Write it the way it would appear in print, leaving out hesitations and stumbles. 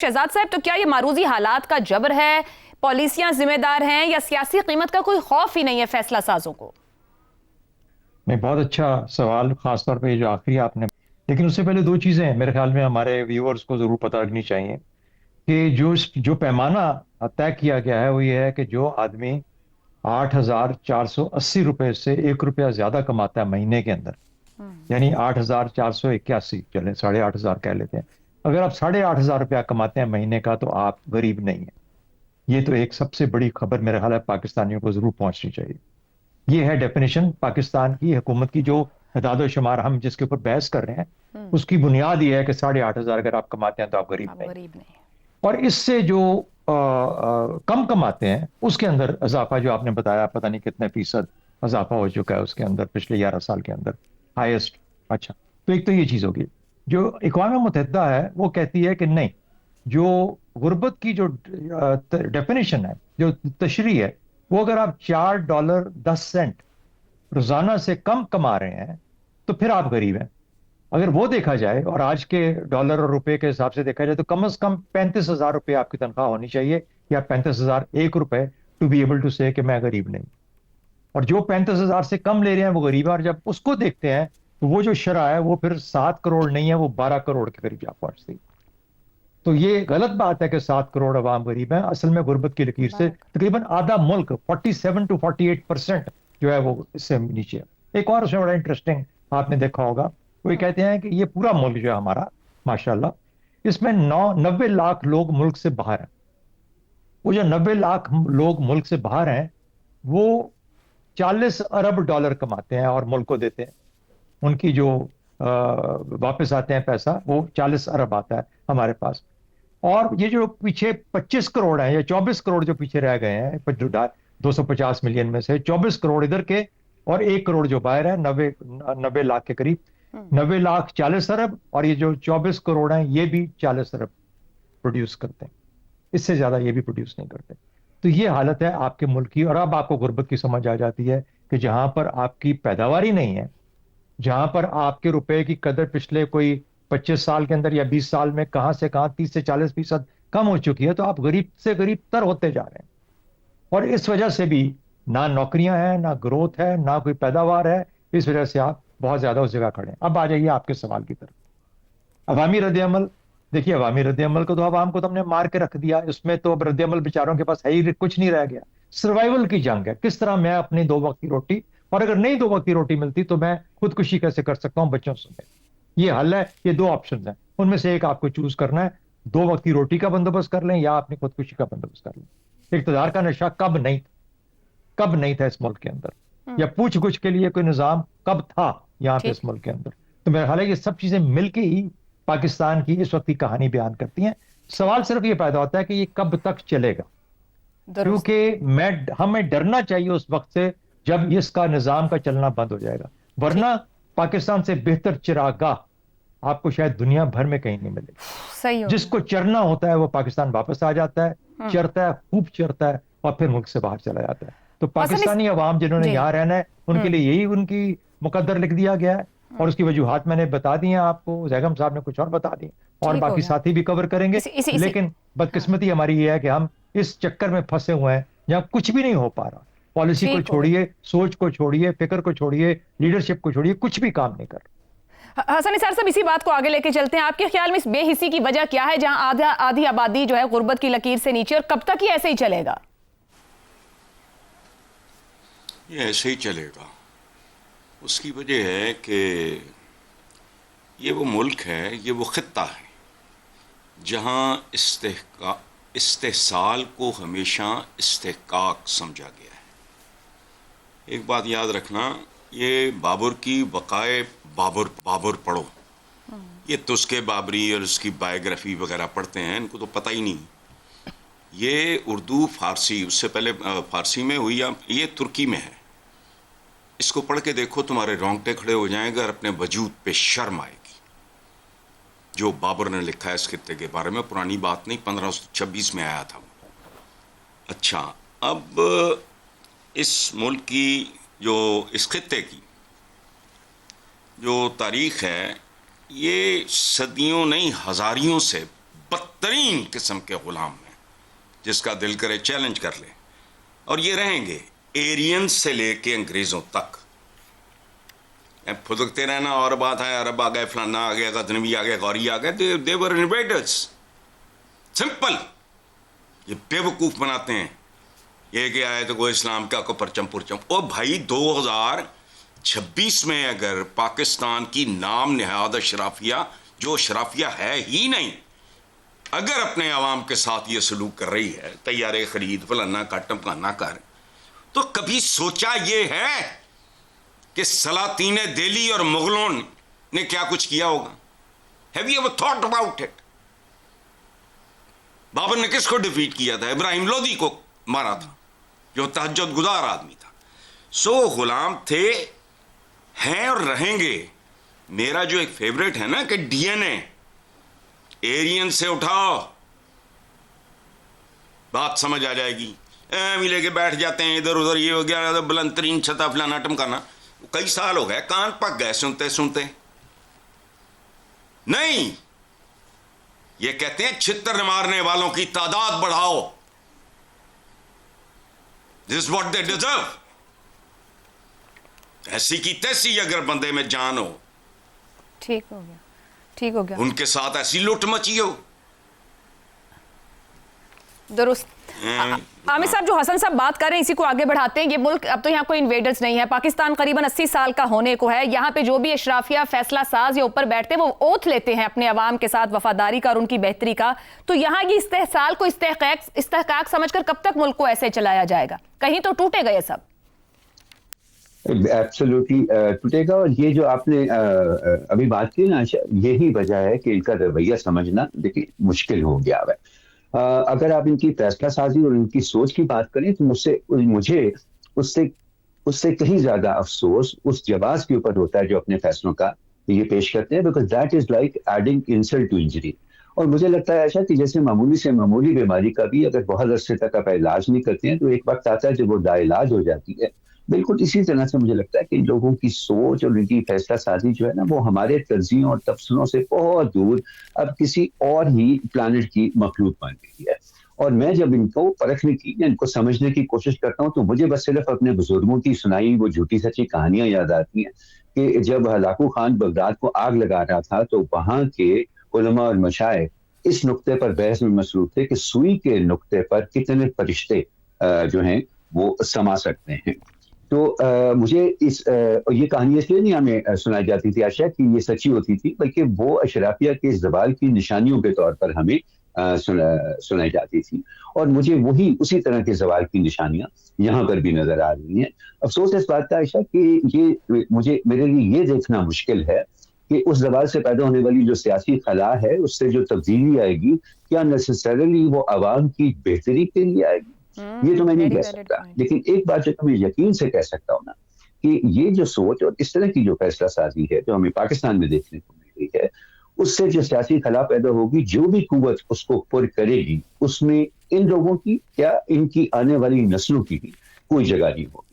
شہزاد صاحب، تو کیا یہ معروضی حالات کا جبر ہے، پالیسیاں ذمہ دار ہیں، یا سیاسی قیمت کا کوئی خوف ہی نہیں ہے فیصلہ سازوں کو؟ نہیں، بہت اچھا سوال، خاص طور پہ یہ جو آخری آپ نے، لیکن اس سے پہلے دو چیزیں ہیں میرے خیال میں ہمارے ویورز کو ضرور پتہ رکھنی چاہیے کہ جو پیمانہ طے کیا گیا ہے وہ یہ ہے کہ جو آدمی 8,480 روپے سے 1 روپیہ زیادہ کماتا ہے مہینے کے اندر، یعنی 8,481، چلیں 8,500 کہہ لیتے ہیں، اگر آپ 8,500 روپیہ کماتے ہیں مہینے کا تو آپ غریب نہیں ہیں۔ یہ تو ایک سب سے بڑی خبر میرے خیال ہے پاکستانیوں کو ضرور پہنچنی چاہیے۔ یہ ہے ڈیفینیشن پاکستان کی حکومت کی، جو اعداد و شمار ہم جس کے اوپر بحث کر رہے ہیں اس کی بنیاد یہ ہے کہ 8,500 اگر آپ کماتے ہیں تو آپ غریب نہیں۔ غریب نہیں. اور اس سے جو کم کماتے ہیں اس کے اندر اضافہ جو آپ نے بتایا، پتہ نہیں کتنے فیصد اضافہ ہو چکا ہے اس کے اندر پچھلے 11 سال کے اندر، ہائیسٹ۔ اچھا، تو ایک تو یہ چیز ہوگی۔ جو اقوام متحدہ ہے وہ کہتی ہے کہ نہیں، جو غربت کی جو ڈیفینیشن ہے، جو تشریح ہے، وہ اگر آپ $4.10 روزانہ سے کم کما رہے ہیں تو پھر آپ غریب ہیں۔ اگر وہ دیکھا جائے اور آج کے ڈالر اور روپے کے حساب سے دیکھا جائے تو کم از کم 35,000 روپے آپ کی تنخواہ ہونی چاہیے، یا 35,001 روپے، ٹو بی ایبل ٹو سے کہ میں غریب نہیں۔ اور جو 35,000 سے کم لے رہے ہیں وہ غریب ہیں، اور جب اس کو دیکھتے ہیں تو وہ جو شرح ہے وہ پھر 7 کروڑ نہیں ہے، وہ 12 کروڑ کے قریب جا پہنچتی۔ تو یہ غلط بات ہے کہ 7 کروڑ عوام غریب ہیں۔ اصل میں غربت کی لکیر سے تقریباً آدھا ملک، 47 to 48% جو ہے وہ اس سے نیچے ہے۔ ایک اور اس میں بڑا انٹرسٹنگ آپ نے دیکھا ہوگا، وہ یہ کہتے ہیں کہ یہ پورا ملک جو ہے ہمارا ماشاءاللہ، اس میں 90 لاکھ لوگ ملک سے باہر ہیں۔ وہ جو 90 لاکھ لوگ ملک سے باہر ہیں وہ 40 ارب ڈالر کماتے ہیں اور ملک کو دیتے ہیں۔ ان کی جو واپس آتے ہیں پیسہ وہ 40 ارب آتا ہے ہمارے پاس۔ اور یہ جو پیچھے 25 کروڑ ہیں یا 24 کروڑ جو پیچھے رہ گئے ہیں 250 ملین میں سے 24 کروڑ ادھر کے اور 1 کروڑ جو باہر ہے، 90 لاکھ کے قریب، 90 لاکھ 40 ارب، اور یہ جو 24 کروڑ ہیں یہ بھی 40 ارب پروڈیوس کرتے ہیں، اس سے زیادہ یہ بھی پروڈیوس نہیں کرتے۔ تو یہ حالت ہے آپ کے ملک کی، اور اب آپ کو غربت کی سمجھ آ جاتی ہے کہ جہاں پر آپ کی پیداواری نہیں ہے، جہاں پر آپ کے روپے کی قدر پچھلے کوئی 25 سال کے اندر یا 20 سال میں کہاں سے کہاں 30 سے 40% کم ہو چکی ہے، تو آپ غریب سے غریب تر ہوتے جا رہے ہیں۔ اور اس وجہ سے بھی نہ نوکریاں ہیں، نہ گروتھ ہے، نہ کوئی پیداوار ہے، اس وجہ سے آپ بہت زیادہ اس جگہ کھڑے ہیں۔ اب آ جائیے آپ کے سوال کی طرف، عوامی رد عمل۔ دیکھیے، عوامی رد عمل کو تو عوام کو تو ہم نے مار کے رکھ دیا، اس میں تو اب رد عمل بیچاروں کے پاس ہے ہی کچھ نہیں رہ گیا۔ سروائیول کی جنگ ہے، کس طرح میں اپنی 2 وقت کی روٹی، اور اگر نہیں 2 وقت کی روٹی ملتی تو میں خودکشی کیسے کر سکتا ہوں بچوں سے۔ یہ حل ہے، یہ 2 آپشنز ہیں، ان میں سے ایک آپ کو چوز کرنا ہے۔ 2 وقت کی روٹی کا بندوبست کر لیں یا اپنی خودکشی کا بندوبست کر لیں۔ اقتدار کا نشہ کب نہیں تھا اس ملک کے اندر، یا پوچھ گچھ کے لیے کوئی نظام کب تھا یہاں پہ اس ملک کے اندر؟ تو میرا خیال ہے یہ سب چیزیں مل کے ہی پاکستان کی اس وقت کی کہانی بیان کرتی ہیں۔ سوال صرف یہ پیدا ہوتا ہے کہ یہ کب تک چلے گا، کیونکہ ہمیں ڈرنا چاہیے اس وقت سے جب اس کا نظام کا چلنا بند ہو جائے گا، ورنہ پاکستان سے بہتر چراگاہ آپ کو شاید دنیا بھر میں کہیں نہیں ملے گی۔ جس کو چرنا ہوتا ہے وہ پاکستان واپس آ جاتا ہے، چرتا ہے، خوب چرتا ہے، اور پھر ملک سے باہر چلا جاتا ہے۔ تو پاکستانی عوام جنہوں نے یہاں رہنا ہے ان کے لیے یہی ان کی مقدر لکھ دیا گیا ہے، اور اس کی وجوہات میں نے بتا دی ہیں آپ کو، زیغم صاحب نے کچھ اور بتا دی، اور باقی ساتھی بھی کور کریں گے۔ لیکن بدقسمتی ہماری یہ ہے کہ ہم اس چکر میں پھنسے ہوئے ہیں جہاں کچھ بھی نہیں ہو پا رہا۔ پالیسی کو چھوڑیے، سوچ کو چھوڑیے، فکر کو چھوڑیے، لیڈرشپ کو چھوڑیے، کچھ بھی کام نہیں کر رہا۔ حسن نثار صاحب، اسی بات کو آگے لے کے چلتے ہیں۔ آپ کے خیال میں اس بے حسی کی وجہ کیا ہے جہاں آدھی آبادی جو ہے غربت کی لکیر سے نیچے، اور کب تک یہ ایسے ہی چلے گا؟ یہ ایسے ہی چلے گا۔ اس کی وجہ ہے کہ یہ وہ ملک ہے، یہ وہ خطہ ہے جہاں استحصال کو ہمیشہ استحقاق سمجھا گیا ہے۔ ایک بات یاد رکھنا، یہ بابر کی بقائے بابر پڑھو، یہ تسکے بابری اور اس کی بایوگرافی وغیرہ پڑھتے ہیں، ان کو تو پتہ ہی نہیں۔ یہ اردو فارسی، اس سے پہلے فارسی میں ہوئی، یہ ترکی میں ہے۔ اس کو پڑھ کے دیکھو، تمہارے رونگٹے کھڑے ہو جائیں گے اور اپنے وجود پہ شرم آئے گی۔ جو بابر نے لکھا ہے اس خطے کے بارے میں، پرانی بات نہیں، 1526 میں آیا تھا وہ۔ اچھا، اب اس ملک کی اس خطے کی جو تاریخ ہے، یہ صدیوں نہیں ہزاریوں سے بدترین قسم کے غلام ہیں، جس کا دل کرے چیلنج کر لے. اور یہ رہیں گے ایرین سے لے کے انگریزوں تک. پھدکتے رہنا اور بات ہے عرب آ گئے، فلانا آ گیا، غزنوی آ گیا، غوری آ گئے، they were invaders. سمپل. یہ بے وقوف بناتے ہیں. یہ کہ آئے تو کوئی اسلام کا کو پرچم پرچم. او بھائی 2026 میں اگر پاکستان کی نام نہاد اشرافیہ، جو اشرافیہ ہے ہی نہیں، اگر اپنے عوام کے ساتھ یہ سلوک کر رہی ہے، طیارے خرید، فلانا کر ٹمکانا کر، تو کبھی سوچا یہ ہے کہ سلاطین دہلی اور مغلوں نے کیا کچھ کیا ہوگا؟ Have you ever thought about it? Babar نے کس کو ڈیفیٹ کیا تھا؟ ابراہیم لودھی کو مارا تھا، جو تہجد گزار آدمی تھا. سو غلام تھے، ہیں اور رہیں گے. میرا جو ایک فیوریٹ ہے نا کہ ڈی این اے ایرین سے اٹھاؤ، بات سمجھ آ جائے گی. لے کے بیٹھ جاتے ہیں ادھر ادھر، یہ ہو گیا بلند ترین چھتا فلانا ٹمکانا. کئی سال ہو گئے، کان پک گئے سنتے سنتے. نہیں، یہ کہتے ہیں چھتر مارنے والوں کی تعداد بڑھاؤ. This is what they deserve. ایسی کی تیسی اگر بندے میں جان ہو، ٹھیک ہو گیا، ٹھیک ہو گیا، ان کے ساتھ ایسی لوٹ مچی ہو. درست. عامر صاحب، جو حسن صاحب بات کر رہے ہیں اسی کو آگے بڑھاتے ہیں. یہ ملک اب تو یہاں کوئی انویڈرز نہیں ہے. پاکستان قریباً 80 سال کا ہونے کو ہے. یہاں پہ جو بھی اشرافیہ فیصلہ ساز یا اوپر بیٹھتے ہیں وہ اوتھ لیتے ہیں اپنے عوام کے ساتھ وفاداری کا اور ان کی بہتری کا. تو یہاں کی استحصال کو استحقاق سمجھ کر کب تک ملک کو ایسے چلایا جائے گا؟ کہیں تو ٹوٹے گا یہ سب. ایبسولوٹلی ٹوٹے گا. اور یہ جو آپ نے ابھی بات کی نا، یہی وجہ ہے کہ ان کا رویہ سمجھنا دیکھیں مشکل ہو گیا ہے. اگر آپ ان کی فیصلہ سازی اور ان کی سوچ کی بات کریں تو مجھے اس سے کہیں زیادہ افسوس اس جواز کے اوپر ہوتا ہے جو اپنے فیصلوں کا یہ پیش کرتے ہیں، because that is like adding insult to injury. اور مجھے لگتا ہے ایسا کہ جیسے معمولی سے معمولی بیماری کا بھی اگر بہت عرصے تک آپ علاج نہیں کرتے ہیں تو ایک وقت آتا ہے جب وہ لاعلاج ہو جاتی ہے. بالکل اسی طرح سے مجھے لگتا ہے کہ ان لوگوں کی سوچ اور ان کی فیصلہ سازی جو ہے نا، وہ ہمارے ترجیحوں اور تبصروں سے بہت دور اب کسی اور ہی پلانٹ کی مخلوق بن گئی ہے. اور میں جب ان کو پرکھنے کی یا ان کو سمجھنے کی کوشش کرتا ہوں تو مجھے بس صرف اپنے بزرگوں کی سنائی وہ جھوٹی سچی کہانیاں یاد آتی ہیں کہ جب ہلاکو خان بغداد کو آگ لگا رہا تھا تو وہاں کے علماء اور مشائخ اس نقطے پر بحث میں مصروف تھے کہ سوئی کے نقطے پر کتنے فرشتے جو ہیں وہ سما سکتے ہیں. تو مجھے یہ کہانی اس لیے نہیں ہمیں سنائی جاتی تھی آشا کہ یہ سچی ہوتی تھی، بلکہ وہ اشرافیہ کے زوال کی نشانیوں کے طور پر ہمیں سنائی جاتی تھی. اور مجھے اسی طرح کے زوال کی نشانیاں یہاں پر بھی نظر آ رہی ہیں. افسوس اس بات کا عائشہ کہ یہ میرے لیے یہ دیکھنا مشکل ہے کہ اس زوال سے پیدا ہونے والی جو سیاسی خلا ہے اس سے جو تبدیلی آئے گی کیا نیسیسریلی وہ عوام کی بہتری کے لیے آئے گی، یہ تو میں نہیں کہہ سکتا. لیکن ایک بات جو میں یقین سے کہہ سکتا ہوں نا کہ یہ جو سوچ اور اس طرح کی جو فیصلہ سازی ہے جو ہمیں پاکستان میں دیکھنے کو مل رہی ہے، اس سے جو سیاسی خلا پیدا ہوگی، جو بھی قوت اس کو پر کرے گی، اس میں ان لوگوں کی کیا ان کی آنے والی نسلوں کی بھی کوئی جگہ نہیں ہوگی.